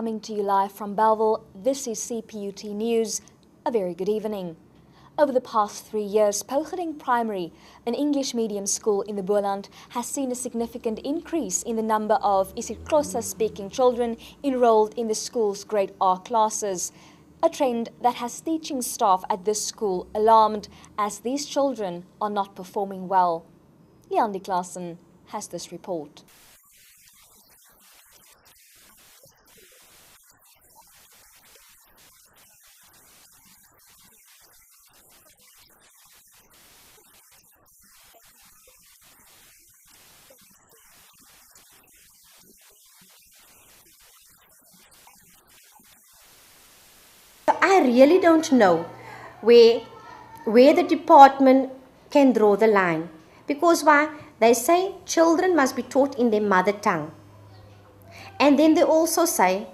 coming to you live from Bellville. This is CPUT News. A very good evening. Over the past 3 years, Pogering Primary, an English medium school in the Boland, has seen a significant increase in the number of isiXhosa-speaking children enrolled in the school's grade R classes, a trend that has teaching staff at this school alarmed as these children are not performing well. Leandy Klaassen has this report. I really don't know where the department can draw the line, because why? They say children must be taught in their mother tongue. And then they also say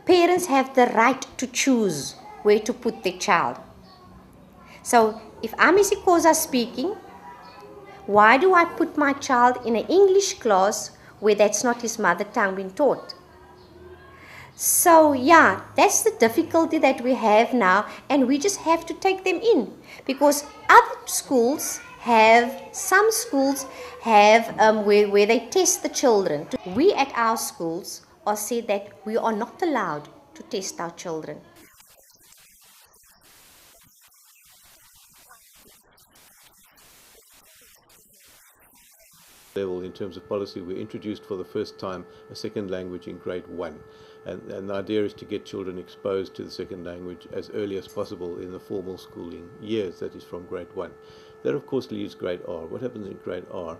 parents have the right to choose where to put their child. So if I'm isiXhosa speaking, why do I put my child in an English class where that's not his mother tongue being taught? So yeah, that's the difficulty that we have now, and we just have to take them in, because some schools have where they test the children. We at our schools are said that we are not allowed to test our children. Level in terms of policy, we introduced for the first time a second language in grade 1, and the idea is to get children exposed to the second language as early as possible in the formal schooling years, that is from grade 1. That of course leaves grade R. What happens in grade R?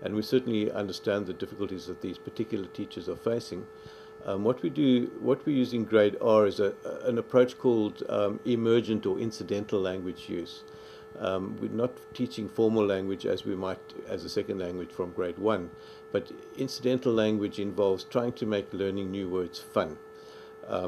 And we certainly understand the difficulties that these particular teachers are facing. What we use in grade R is an approach called emergent or incidental language use. We're not teaching formal language as we might as a second language from grade 1, but incidental language involves trying to make learning new words fun.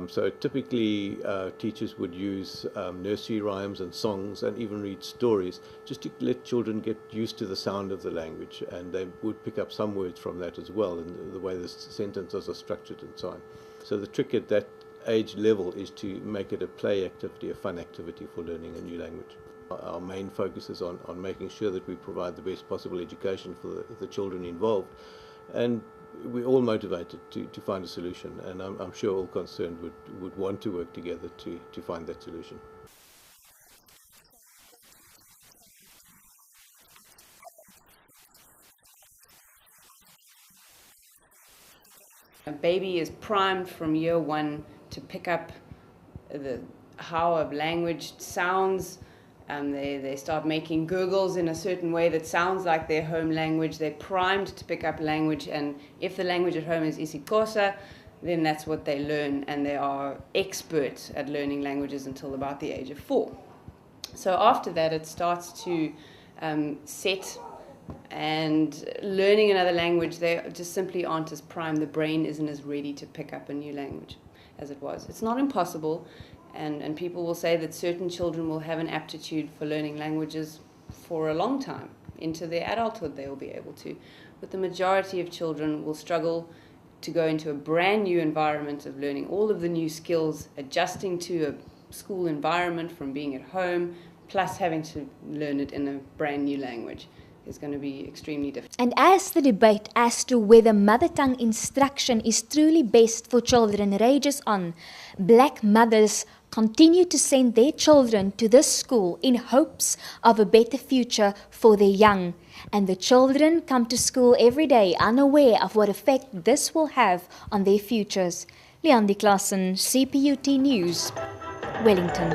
So typically teachers would use nursery rhymes and songs and even read stories just to let children get used to the sound of the language, and they would pick up some words from that as well, and the way the sentences are structured and so on. So the trick at that age level is to make it a play activity, a fun activity for learning a new language. Our main focus is on making sure that we provide the best possible education for the children involved, and we're all motivated to find a solution, and I'm sure all concerned would want to work together to find that solution. A baby is primed from year 1 to pick up how a language sounds. They start making gurgles in a certain way that sounds like their home language. They're primed to pick up language, and if the language at home is isiXhosa, then that's what they learn, and they are experts at learning languages until about the age of 4. So after that it starts to set, and learning another language, they just simply aren't as primed. The brain isn't as ready to pick up a new language as it was. It's not impossible. And people will say that certain children will have an aptitude for learning languages for a long time. Into their adulthood they will be able to. But the majority of children will struggle to go into a brand new environment of learning all of the new skills, adjusting to a school environment from being at home, plus having to learn it in a brand new language. Is going to be extremely difficult. And as the debate as to whether mother tongue instruction is truly best for children rages on, black mothers continue to send their children to this school in hopes of a better future for their young. And the children come to school every day unaware of what effect this will have on their futures. Leandy Klaassen, CPUT News, Wellington.